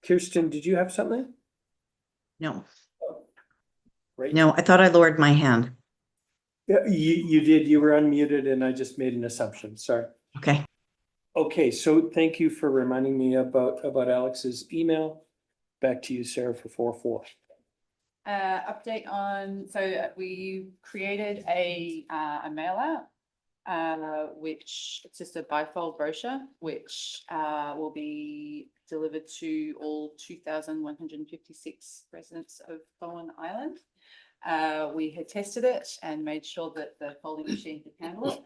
Kirsten, did you have something? No, Great. no, I thought I lowered my hand. Yeah, you did. You were unmuted and I just made an assumption. Sorry. Okay. Okay, so thank you for reminding me about Alex's email. Back to you, Sarah, for 4.4. Update on, so we created a mail out, which it's just a bifold brochure, which will be delivered to all 2,156 residents of Bowen Island. We had tested it and made sure that the folding machine could handle it.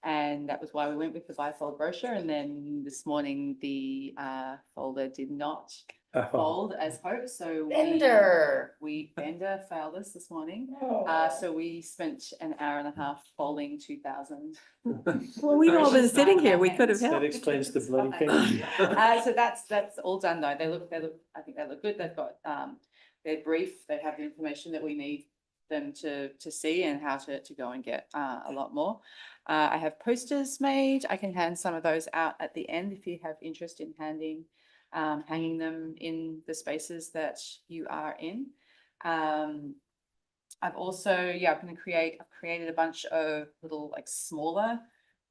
And that was why we went with the bifold brochure. And then this morning, the folder did not fold as hoped. So Vendor. vendor failed us this morning. Oh. So we spent an hour and a half folding 2,000. Well, we've all been versions sitting by here. We could have hand. That helped. explains the It's bloody fine. thing. So that's all done though. They look, I think they look good. They've got, they're brief. They have the information that we need them to see and how to go and get a lot more. I have posters made. I can hand some of those out at the end if you have interest in hanging them in the spaces that you are in. I've also, I've created a bunch of little like smaller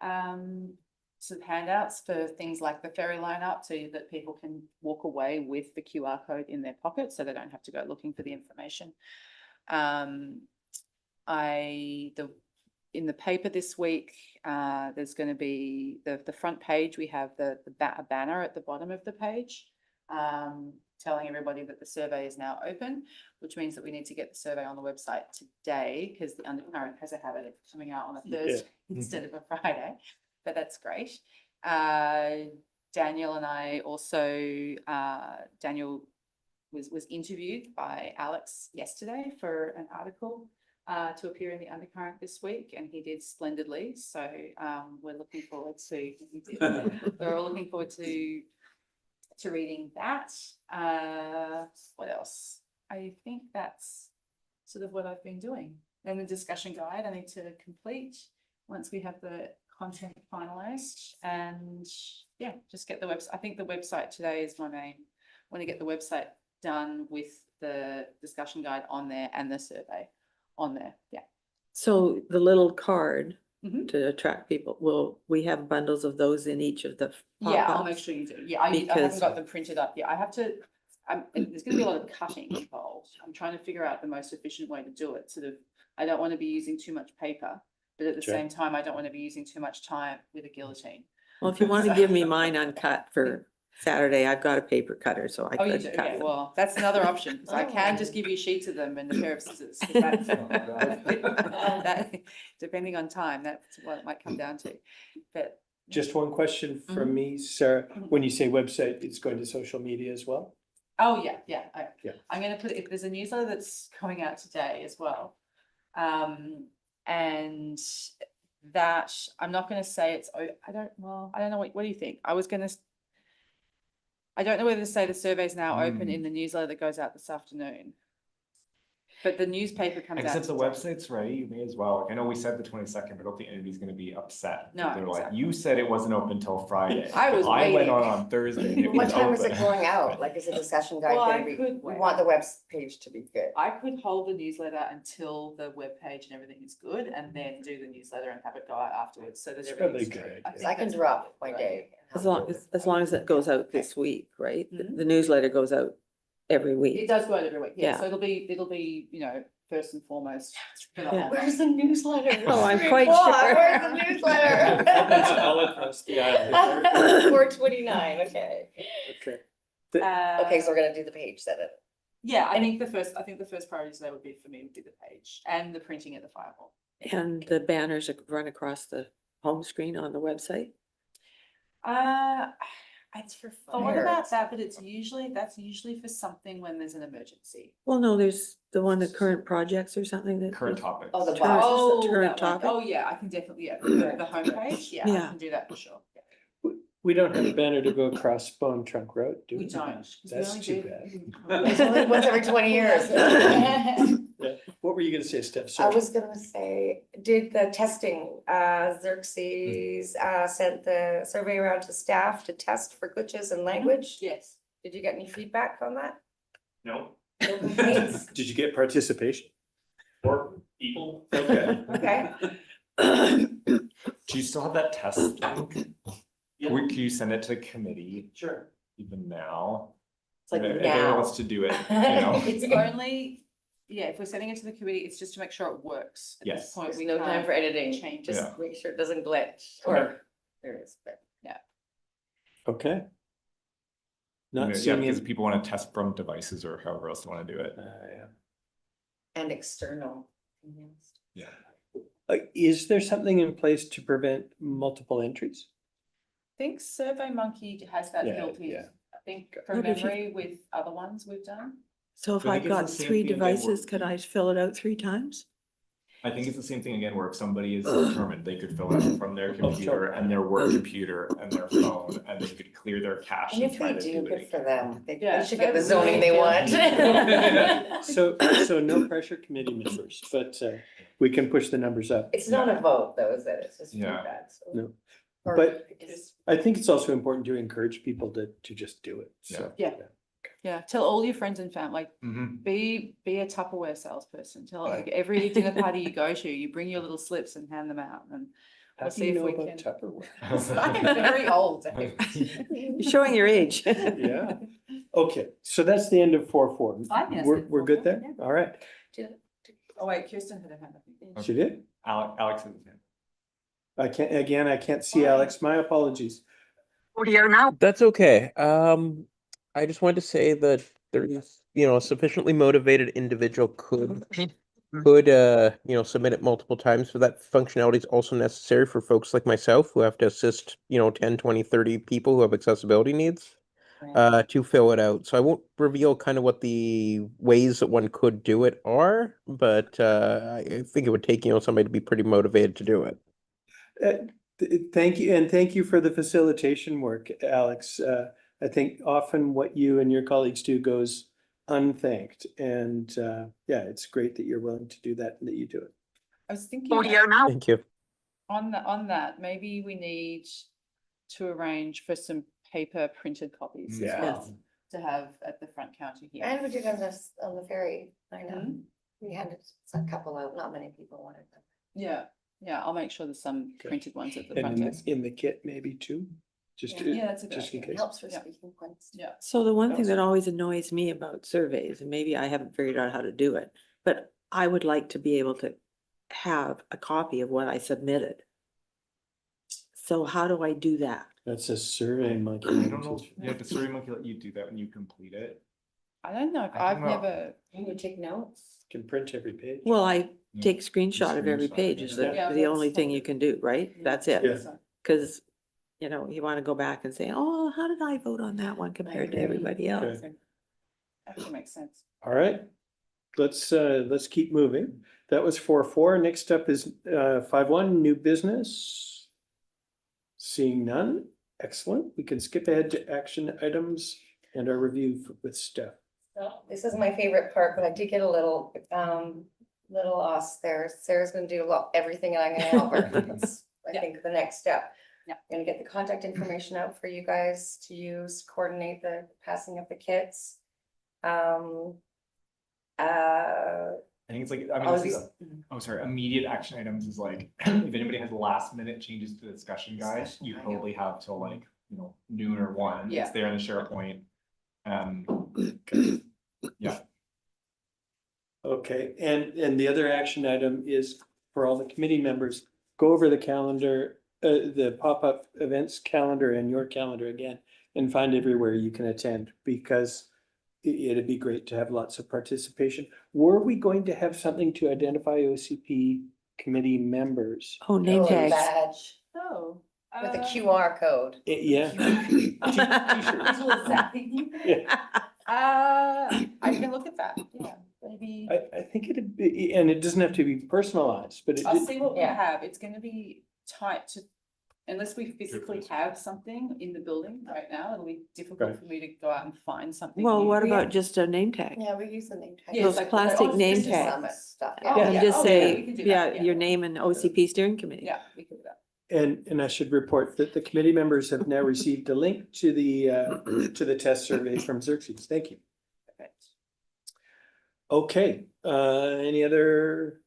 sort of handouts for things like the ferry lineup so that people can walk away with the QR code in their pocket so they don't have to go looking for the information. In the paper this week, there's going to be the front page. We have a banner at the bottom of the page telling everybody that the survey is now open, which means that we need to get the survey on the website today because the Undercurrent has a habit of coming out on a Thursday instead of a Friday, but that's great. Daniel and I also, Daniel was interviewed by Alex yesterday for an article to appear in the Undercurrent this week, and he did splendidly. So we're looking forward to. We're all looking forward to reading that. What else? I think that's sort of what I've been doing. And the discussion guide I need to complete once we have the content finalized, and just get the website. I think the website today is my main. I want to get the website done with the discussion guide on there and the survey on there. So the little card Mhm. to attract people, we have bundles of those in each of the I'll make pop-ups? sure you do. I haven't Because- got them printed up yet. I have to, there's going to be a lot of cutting involved. I'm trying to figure out the most efficient way to do it. Sort of, I don't want to be using too much paper, but at the Sure. same time, I don't want to be using too much time with a guillotine. Well, if you want to give me mine uncut for Saturday, I've got a paper cutter, so I Oh, you could do? cut Okay, them. well, that's another option, because I can just give you sheets of them and a pair of scissors. 'Cause that's- that- depending on time, that's what it might come down to. But Just one question from me, Sarah. When you say website, it's going to social media as well? oh, yeah. Yeah. I'm going to put, if there's a newsletter that's coming out today as well. And that, I'm not going to say it's, I don't know, what do you think? I don't know whether to say the survey's now open in the newsletter that goes out this afternoon. But the newspaper comes out. Except the today. website's ready, you may as well. Like, I know we said the 22nd, but I don't think anybody's gonna be upset. No, They're like, exactly. you said it wasn't open till Friday. I was I went waiting. on Thursday. and it What was time is it open. going out? Like, is the discussion guide Well, gonna I be, could we wait. want the web page to be good. I could hold the newsletter until the webpage and everything is good, and then do the newsletter and have it go out afterwards, so that It's everything's probably good. good, Cause I can drop my day. As long as it goes out this week, right? Mhm. The newsletter goes out every It week. does go out every week, Yeah. so it'll be, first and foremost. For the Yeah. whole Where's the newsletter? Oh, I'm 3 quite o'clock, sure. Where's the newsletter? It's all across the island. 4:29, okay. Okay. Okay, so we're gonna do the page then. Yeah, I think the first priority today would be for me to do the page and the printing at the firewall. And the banners run across the home screen on the website. It's for fire. What about that? But that's usually for something when there's an emergency. Well, no, there's the one, the current projects or something that. Current topics. Oh, the Turn- box. current that one. topic. Oh, yeah, I can definitely, the homepage, I Yeah. can do that for sure. We don't have a banner to go across Bone Trunk Road, do we? We don't. 'cause we That's only too do- It's only once every 20 years. Yeah. What were you gonna say, Steph? I Sorry. was gonna say, did the testing, Xerxes, sent the survey around to staff to test for glitches in language? Yes. Did you get any feedback on that? No. No complaints? Did you get participation? Or people. Okay. Okay. Do you still have that test link? Yeah. Can you send it to the committee Sure. even now? It's like If anyone now. wants to do it, you know. It's only yeah, if we're sending it to the committee, it's just to make sure it works. At this Yes. point, There's we no time can't for editing. change it. Just make sure it doesn't glitch Okay. or there is, but Okay. Not Yeah, seeing because it. people want to test from devices or however else they want to do it. Yeah. and external. Yeah. Is there something in place to prevent multiple entries? I think SurveyMonkey has that Yeah, built in. yeah. I think from But if you- memory with other ones we've done. So if I I've think it's the got same 3 thing again where- devices, could I fill it out 3 times? I think it's the same thing again, where if somebody is determined, they could fill it out from their computer and their work computer and their phone, and they could clear their cache And and if try they to do, do good it. for them. They Yeah, should get the that's zoning they want. really So no pressure committee members, but we can push the numbers up. It's not a vote though, is it? It's just Yeah. feedback. so- No. Or But- it's- I think it's also important to encourage people to just do it. So, Yeah. Yeah, tell all your friends and family, like, Mhm. be a Tupperware salesperson. Tell like every dinner party you go to, you bring your little slips and hand them out, and how we'll do see you if know we about can. Tupperware? I'm very old. Dave. You're showing your age. Yeah. Okay, so that's the end of 4-4. I think that's We're, the end of we're good 4-4, there? yeah. All right. Oh wait, Kirsten had a hand, I think. She did? Alex is I can't see Alex. My apologies. That's okay. I just wanted to say that there is, a sufficiently motivated individual could submit it multiple times. So that functionality is also necessary for folks like myself who have to assist, 10, 20, 30 people who have accessibility needs, to fill it out. So I won't reveal kind of what the ways that one could do it are, but I think it would take, somebody to be pretty motivated to do it. Thank you, and thank you for the facilitation work, Alex. I think often what you and your colleagues do goes unthanked, and yeah, it's great that you're willing to do that and that you do it. I was thinking Thank you. on that, maybe we need to arrange for some paper printed copies as Yeah. well to have at the front counter here. And we did on this, on the ferry, I know. Mhm. We handed a couple out, not many people wanted them. Yeah, I'll make sure there's some Okay. printed ones at the And front desk. in the kit maybe too, just Yeah, that's a good just in idea. It case. helps for Yeah. speaking points. Yeah. So the one thing Awesome. that always annoys me about surveys, and maybe I haven't figured out how to do it, but I would like to be able to have a copy of what I submitted. So how do I do that? That's a survey monkey. I don't know if you have to SurveyMonkey let you do that when you complete it. I don't know, I I've don't know. never. Can you take notes? Can print every page. Well, I Yeah. take screenshot of every Screenshot, page is yeah. Yeah, the only that's thing fine. you can do, right? That's it. Yeah. Cause you wanna go back and say, oh, how did I vote on that one compared to agree. everybody else? Okay. Actually makes sense. All right, let's keep moving. That was 4-4. Next up is 5-1, new business. Seeing none, excellent. We can skip ahead to action items and our review with Steph. So this is my favorite part, but I did get a little lost there. Sarah's gonna do everything and I'm gonna help her. That's, I Yeah. think, the next step. Yeah. I'm gonna get the contact information out for you guys to use, coordinate the passing of the kits. I think it's like, I mean, All this these- is, sorry, immediate action items is like, if anybody has last minute changes to the discussion guide, Discussion you guide, probably have till like, noon or 1. Yeah. It's there in the SharePoint. Yeah, Okay, and the other action item is for all the committee members, go over the calendar, the pop-up events calendar and your calendar again, and find everywhere you can attend, because it'd be great to have lots of participation. Were we going to have something to identify OCP committee members? Oh, name oh, tags. badge Oh. with a QR code. Yeah. Yeah. I can look at that, yeah, maybe. I think it'd be, and it doesn't have to be personalized, but I'll see what we Yeah. have, it's gonna be tight to, unless we physically have something in the building right now, it'll be difficult Right. for me to go out and find something. Well, new. what We about have- just a name tag? Yeah, we use the name tag. Yeah, Those it's like- plastic oh, name Business tags. Summit stuff, Oh, yeah. And yeah. just Oh, say, yeah, we can do yeah, that, yeah. your name and OCP steering committee. Yeah, we can do that. And I should report that the committee members have now received a link to the test survey from Xerxes. Thank you. Perfect. Okay, any other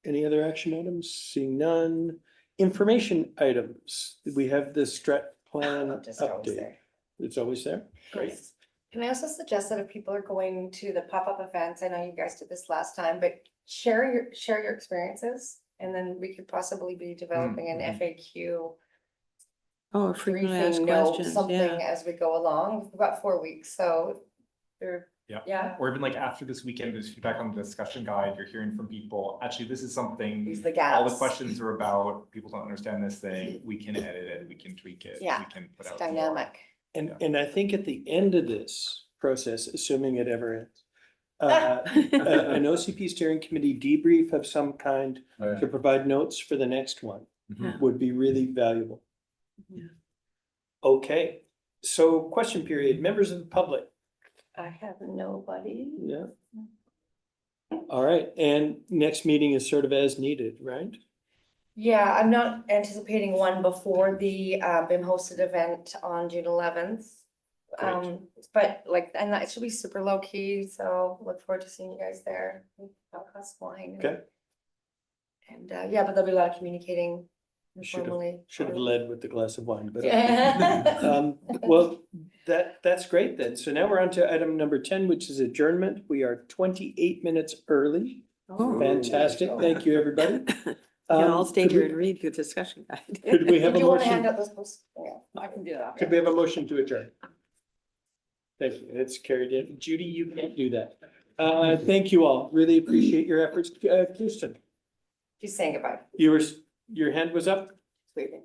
action items? Seeing none. Information items. We have the strat plan Just always update. there. It's always there. Great. Can I also suggest that if people are going to the pop-up events, I know you guys did this last time, but share your experiences. And then we could possibly be developing an FAQ Oh, frequently asked briefing note, questions, something yeah. as we go along. We've got 4 weeks, so they're, Yeah. yeah, Or even like after this weekend, there's feedback on the discussion guide, you're hearing from people, actually, this is something, these are the all the gaps. questions are about, people don't understand this thing, we can edit it, we can tweak it, we Yeah, can put It's out more. dynamic. And I think at the end of this process, assuming it ever ends, an OCP steering committee debrief of some kind to provide notes for the next one Mhm. would be really valuable. Yeah. Okay, so question period, members of the public. I have nobody. Yeah. All right, and next meeting is sort of as needed, right? Yeah, I'm not anticipating one before the BIM hosted event on June 11th. Great. But like, and that should be super low key, so look forward to seeing you guys there. I'll cost wine. Okay. And yeah, but there'll be a lot of communicating Should informally. have led with the glass of wine, but. Yeah. Well, that's great then. So now we're on to item number 10, which is adjournment. We are 28 minutes early. Oh. Fantastic. Thank you, everybody. You can all stay Could here we- and read the discussion guide. Could we have Do a you want to hand motion? out those posts? Yeah. I can do that. Could we have a motion to adjourn? Thank you. It's carried in. Judy, you can't do that. Thank you all. Really appreciate your efforts. Kirsten, She's saying goodbye. your hand was up? Waving.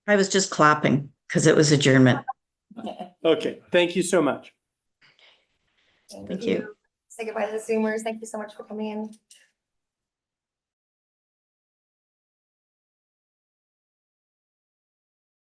I was just clapping because it was adjournment. Okay, thank you so much. Thank you. Say goodbye to the Zoomers. Thank you so much for coming in.